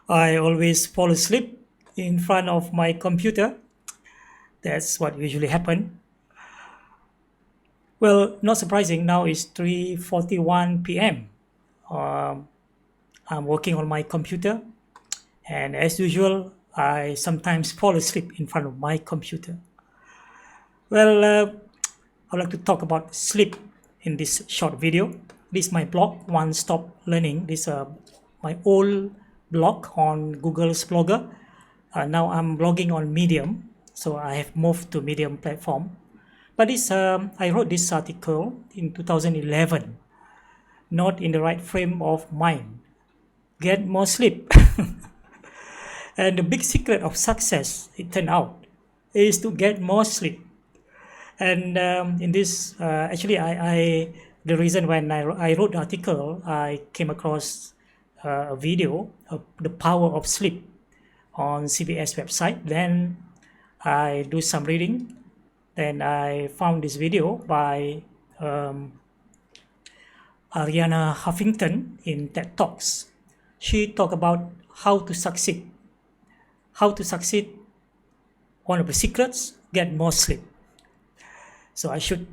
I always fall asleep in front of my computer. That's what usually happen. Well, not surprising. Now it's 3:41 p.m. Um, I'm working on my computer, and as usual, I sometimes fall asleep in front of my computer. Well, I'd like to talk about sleep in this short video. This is my blog, One Stop Learning. This is my old blog on Google's Blogger. Now I'm blogging on Medium, so I have moved to Medium platform. But I wrote this article in 2011, not in the right frame of mind. Get more sleep. And the big secret of success, it turned out, is to get more sleep. And in this, actually, the reason when I wrote the article, I came across a video of the power of sleep on CBS website. Then I do some reading. Then I found this video by Ariana Huffington in TED Talks. She talked about how to succeed. How to succeed, one of the secrets, get more sleep. So I should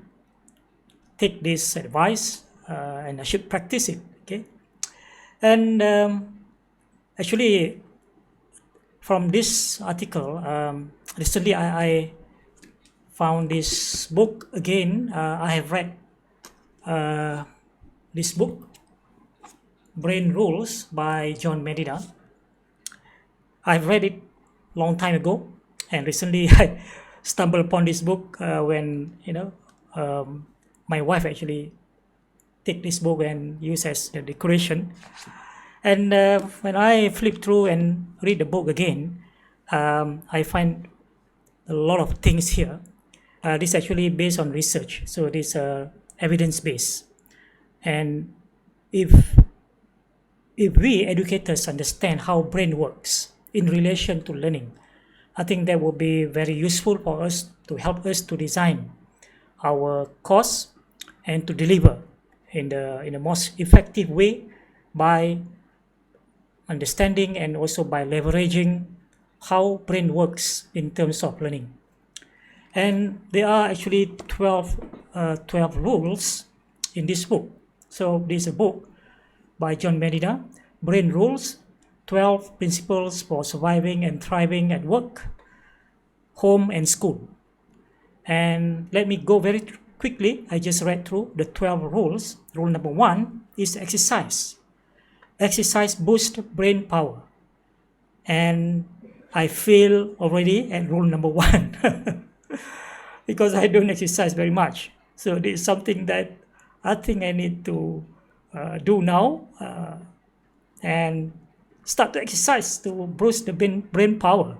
take this advice and I should practice it. Okay, and actually, from this article, recently I found this book again. I have read this book, Brain Rules by John Medina. I've read it long time ago, and recently I stumbled upon this book when my wife actually take this book and use as the decoration. And when I flip through and read the book again, I find a lot of things here. This is actually based on research, so this evidence-based. And if we educators understand how brain works in relation to learning, I think that will be very useful for us to help us to design our course and to deliver in the most effective way by understanding and also by leveraging how brain works in terms of learning. And there are actually 12 rules in this book. So this is a book by John Medina, Brain Rules, 12 Principles for Surviving and Thriving at Work, Home and School. And let me go very quickly. I just read through the 12 rules. Rule number 1 is exercise. Exercise boosts brain power. And I fail already at rule number 1 because I don't exercise very much. So this is something that I think I need to do now and start to exercise to boost the brain power.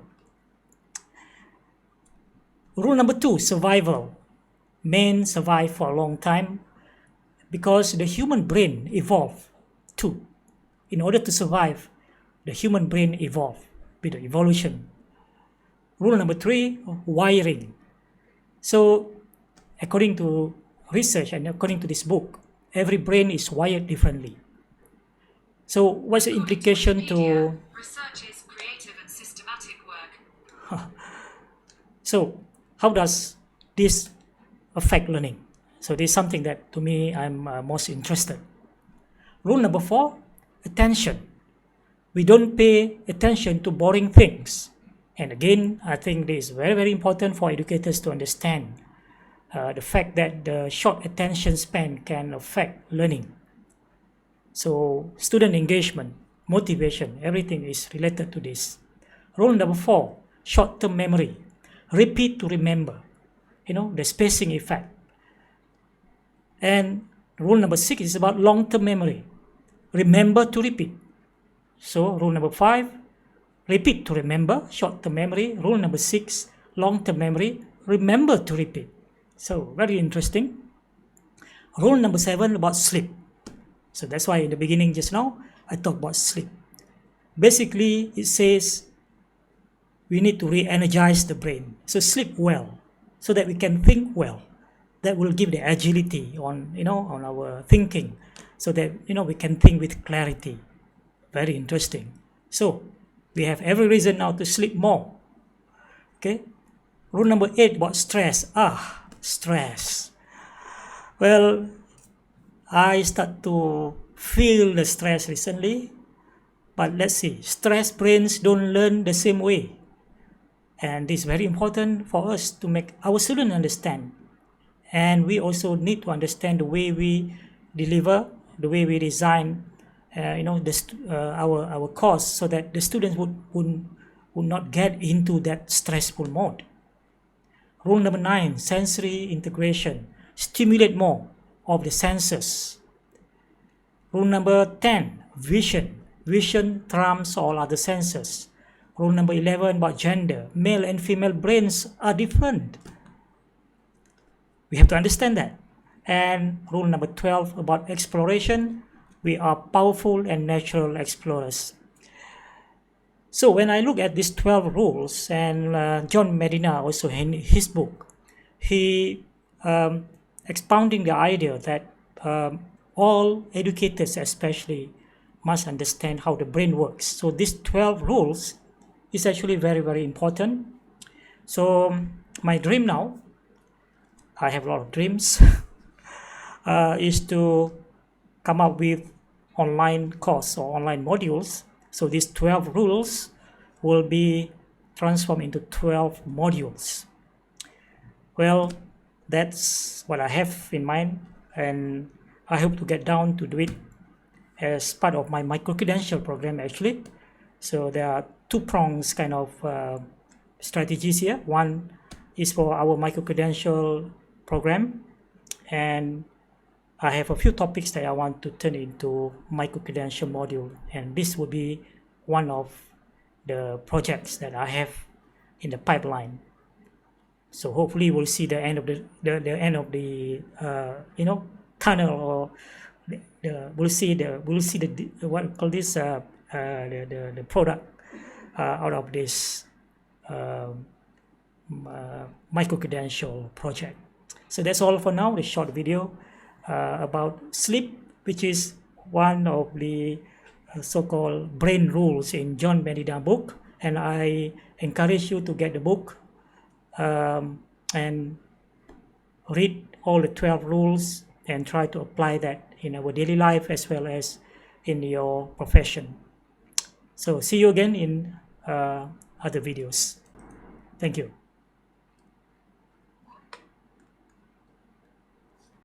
Rule number 2, survival. Men survive for a long time because the human brain evolved too. In order to survive, the human brain evolved with the evolution. Rule number 3, wiring. So according to research and according to this book, every brain is wired differently. So what's the implication to... Research is creative and systematic work. So how does this affect learning? So this is something that to me I'm most interested. Rule number 4, attention. We don't pay attention to boring things. And again, I think this is very, very important for educators to understand the fact that the short attention span can affect learning. So student engagement, motivation, everything is related to this. Rule number 4, short-term memory. Repeat to remember, the spacing effect. And rule number 6 is about long-term memory. Remember to repeat. So rule number 5, repeat to remember, short-term memory. Rule number 6, long-term memory, remember to repeat. So very interesting. Rule number 7 about sleep. So that's why in the beginning just now, I talked about sleep. Basically, it says we need to re-energize the brain. So sleep well, so that we can think well. That will give the agility on our thinking, so that we can think with clarity. Very interesting. So we have every reason now to sleep more. Okay. Rule number 8 about stress. Stress. Well, I start to feel the stress recently, but let's see. Stress brains don't learn the same way. And this is very important for us to make our students understand. And we also need to understand the way we deliver, the way we design, our course, so that the students would not get into that stressful mode. Rule number 9, sensory integration. Stimulate more of the senses. Rule number 10, vision. Vision trumps all other senses. Rule number 11 about gender. Male and female brains are different. We have to understand that. And rule number 12 about exploration. We are powerful and natural explorers. So when I look at these 12 rules, and John Medina also in his book, he expounding the idea that all educators especially must understand how the brain works. So these 12 rules is actually very, very important. So my dream now, I have a lot of dreams, is to come up with online course or online modules. So these 12 rules will be transformed into 12 modules. Well, that's what I have in mind, and I hope to get down to do it as part of my micro-credential program actually. So there are two prongs kind of strategies here. One is for our micro-credential program, and I have a few topics that I want to turn into micro-credential module, and this will be one of the projects that I have in the pipeline. So hopefully we'll see the end of the end of the tunnel, or we'll see the what we call this the product out of this micro-credential project. So that's all for now, the short video about sleep, which is one of the so-called brain rules in John Medina book, and I encourage you to get the book and read all the 12 rules and try to apply that in our daily life as well as in your profession. So see you again in other videos. Thank you.